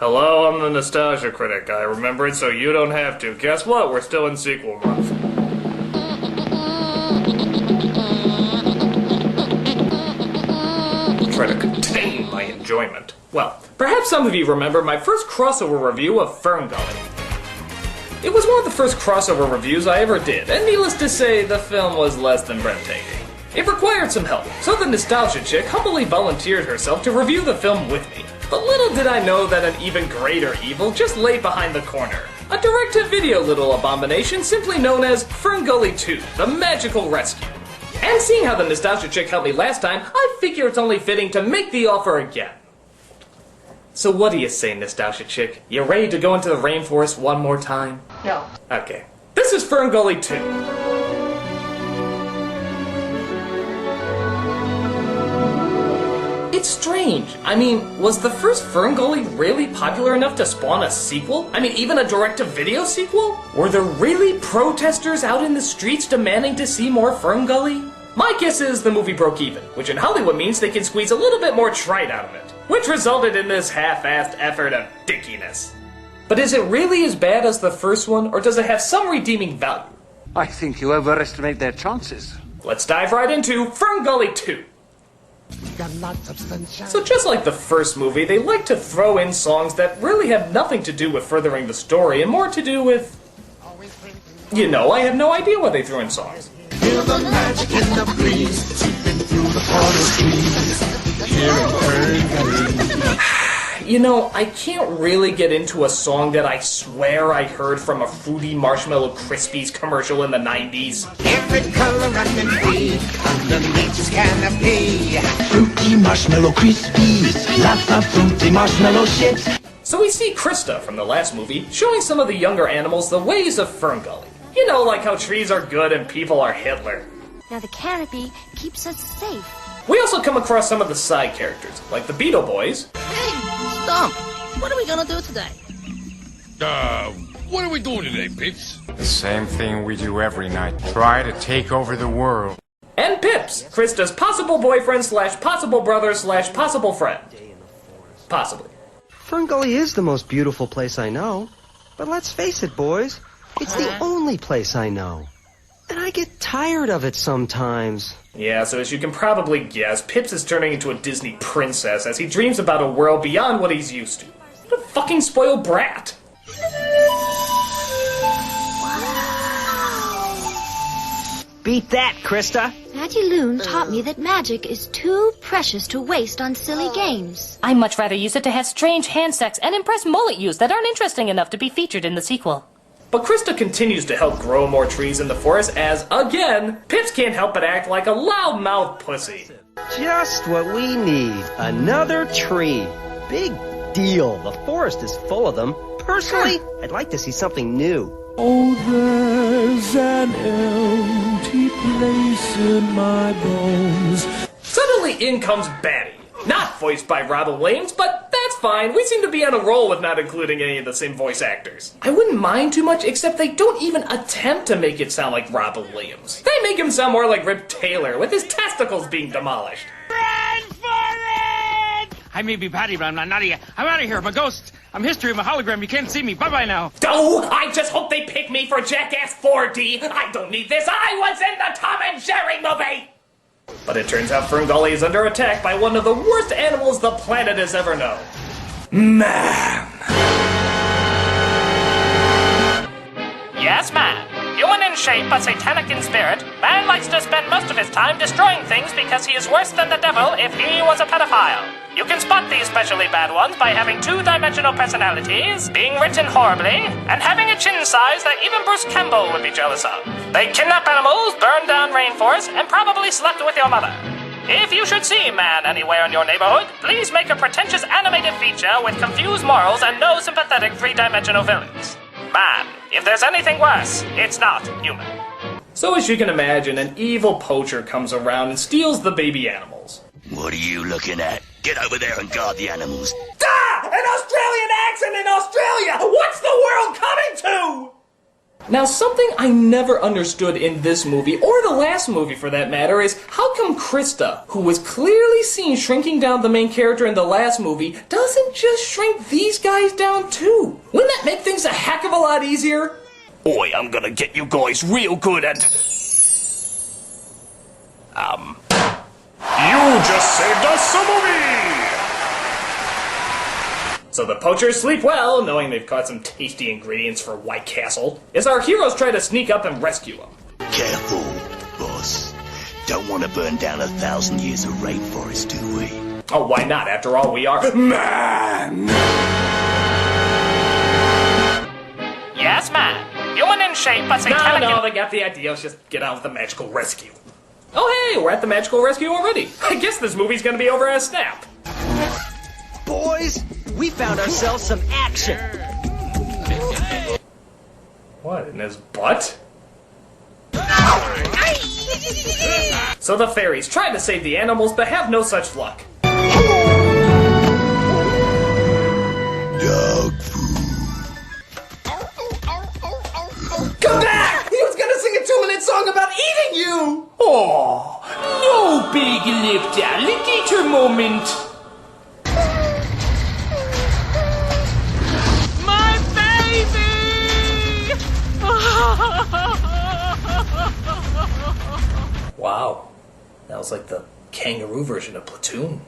Hello, I'm the Nostalgia Critic. I remember it so you don't have to. Guess what? We're still in sequel month. Try to contain my enjoyment. Well, perhaps some of you remember my first crossover review of Ferngully. It was one of the first crossover reviews I ever did, and needless to say, the film was less than breathtaking. It required some help, so the Nostalgia Chick humbly volunteered herself to review the film with me. But little did I know that an even greater evil just lay behind the corner. A direct-to-video little abomination simply known as Ferngully 2, The Magical Rescue. And seeing how the Nostalgia Chick helped me last time, I figure it's only fitting to make the offer again. So what do you say, Nostalgia Chick? You ready to go into the rainforest one more time? No. Okay. This is Ferngully 2. It's strange. I mean, was the first Ferngully really popular enough to spawn a sequel? I mean, even a direct-to-video sequel? Were there really protesters out in the streets demanding to see more Ferngully? My guess is the movie broke even, which in Hollywood means they can squeeze a little bit more trite out of it, which resulted in this half-assed effort of dickiness. But is it really as bad as the first one, or does it have some redeeming value? I think you overestimate their chances. Let's dive right into Ferngully 2. So just like the first movie, they like to throw in songs that really have nothing to do with furthering the story and more to do with... You know, I have no idea why they threw in songs. Feel the magic in the breeze, seeping through the forest trees. Hearing Ferngully. You know, I can't really get into a song that I swear I heard from a Fruity Marshmallow Krispies commercial in the 90s. Every color running free, under nature's canopy. Fruity Marshmallow Krispies, lots of fruity marshmallow chips. So we see Krista from the last movie showing some of the younger animals the ways of Ferngully. You know, like how trees are good and people are Hitler. Now the canopy keeps us safe. We also come across some of the side characters, like the Beetle Boys. Hey, Stump, what are we gonna do today? What are we doing today, Pips? The same thing we do every night. Try to take over the world. And Pips, Krista's possible boyfriend slash possible brother slash possible friend. Possibly. Ferngully is the most beautiful place I know. But let's face it, boys. It's the only place I know. And I get tired of it sometimes. Yeah, so as you can probably guess, Pips is turning into a Disney princess as he dreams about a world beyond what he's used to. What a fucking spoiled brat. Beat that, Krista! Auntie Loon taught me that magic is too precious to waste on silly games. I'd much rather use it to have strange hand sex and impress mullet use that aren't interesting enough to be featured in the sequel. But Krista continues to help grow more trees in the forest as, again, Pips can't help but act like a loudmouth pussy. Just what we need. Another tree. Big deal. The forest is full of them. Personally, I'd like to see something new. Oh, there's an empty place in my bones. Suddenly in comes Batty. Not voiced by Robin Williams, but that's fine. We seem to be on a roll with not including any of the same voice actors. I wouldn't mind too much, except they don't even attempt to make it sound like Robin Williams. They make him sound more like Rip Taylor, with his testicles being demolished. Run for it! I may be Patty, but I'm not Nadia. I'm out of here. I'm a ghost. I'm history. I'm a hologram. You can't see me. Bye-bye now. Oh, I just hope they pick me for Jackass 4D. I don't need this. I was in the Tom and Jerry movie. But it turns out Ferngully is under attack by one of the worst animals the planet has ever known. Man. Yes, man. Human in shape but satanic in spirit, man likes to spend most of his time destroying things because he is worse than the devil if he was a pedophile. You can spot these specially bad ones by having two-dimensional personalities, being written horribly, and having a chin size that even Bruce Campbell would be jealous of. They kidnap animals, burn down rainforests, and probably slept with your mother. If you should see man anywhere in your neighborhood, please make a pretentious animated feature with confused morals and no sympathetic three-dimensional villains. Man, if there's anything worse, it's not human. So as you can imagine, an evil poacher comes around and steals the baby animals. What are you looking at? Get over there and guard the animals. Ah! An Australian accent in Australia! What's the world coming to? Now, something I never understood in this movie, or the last movie for that matter, is how come Krista, who was clearly seen shrinking down the main character in the last movie, doesn't just shrink these guys down too? Wouldn't that make things a heck of a lot easier? Boy, I'm gonna get you guys real good at... You just saved us a movie! So the poachers sleep well, knowing they've caught some tasty ingredients for White Castle, as our heroes try to sneak up and rescue them. Careful, boss. Don't want to burn down 1,000 years of rainforest, do we? Oh, why not? After all, we are man! Yes, man. Human in shape, but satanic... No, they got the idea. Let's just get on with the magical rescue. Oh, hey, we're at the magical rescue already. I guess this movie's gonna be over at a snap. Boys, we found ourselves some action. What, in his butt? So the fairies try to save the animals, but have no such luck. Dog food. Come back! He was gonna sing a 2-minute song about eating you! Oh, no big lipped alligator moment. My baby! Wow. That was like the kangaroo version of Platoon.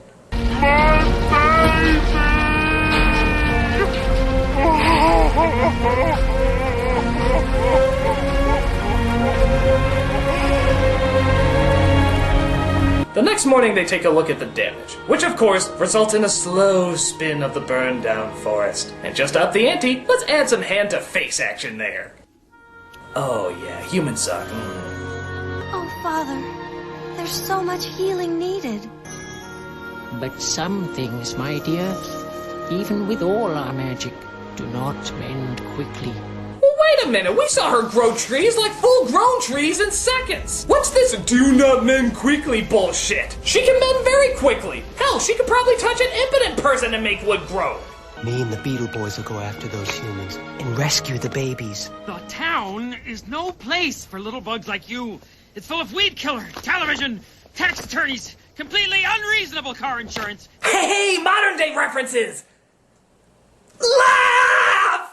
The next morning they take a look at the damage, which of course results in a slow spin of the burned down forest. And just up the ante, let's add some hand-to-face action there. Oh yeah, humans suck. Oh, Father, there's so much healing needed. But some things, my dear, even with all our magic, do not mend quickly. Wait a minute, we saw her grow trees like full-grown trees in seconds! What's this do not mend quickly bullshit? She can mend very quickly! Hell, she could probably touch an impotent person and make wood grow! Me and the Beetle Boys will go after those humans and rescue the babies. The town is no place for little bugs like you. It's full of weed killer, television, tax attorneys, completely unreasonable car insurance. Hey, modern-day references! Laugh!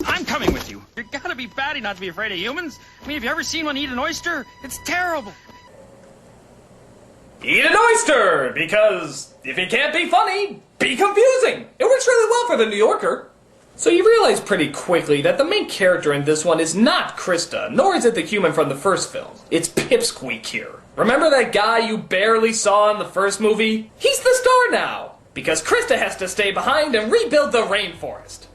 I'm coming with you. You gotta be batty not to be afraid of humans. I mean, have you ever seen one eat an oyster? It's terrible. Eat an oyster! Because if you can't be funny, be confusing! It works really well for the New Yorker. So you realize pretty quickly that the main character in this one is not Krista, nor is it the human from the first film. It's Pipsqueak here. Remember that guy you barely saw in the first movie? He's the star now, because Krista has to stay behind and rebuild the rainforest.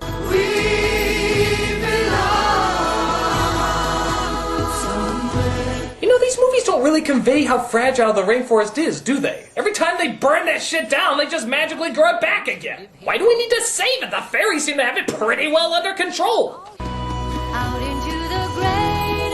You know, these movies don't really convey how fragile the rainforest is, do they? Every time they burn that shit down, they just magically grow it back again. Why do we need to save it? The fairies seem to have it pretty well under control. Out into the great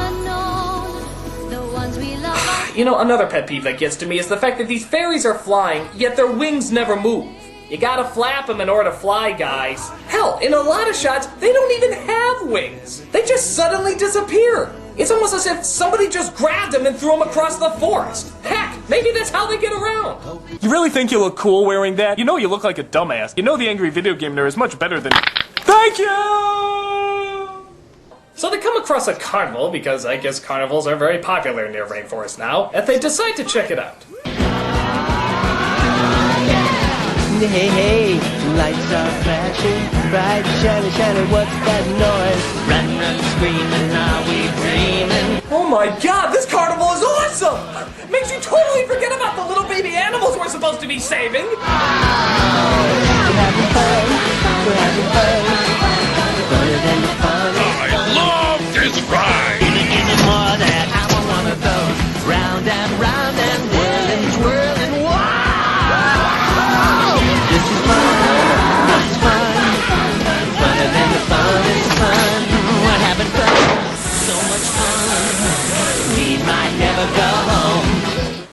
unknown, the ones we love. You know, another pet peeve that gets to me is the fact that these fairies are flying, yet their wings never move. You gotta flap them in order to fly, guys. Hell, in a lot of shots, they don't even have wings. They just suddenly disappear. It's almost as if somebody just grabbed them and threw them across the forest. Heck, maybe that's how they get around. You really think you look cool wearing that? You know you look like a dumbass. You know the angry video game nerd is much better than... Thank you! So they come across a carnival, because I guess carnivals are very popular near rainforest now, and they decide to check it out. Hey, hey, lights are flashing, bright, shiny, shiny, what's that noise? Run, run, screaming, are we dreaming? Oh my god, this carnival is awesome! Makes you totally forget about the little baby animals we're supposed to be saving! We're having fun, we're having fun.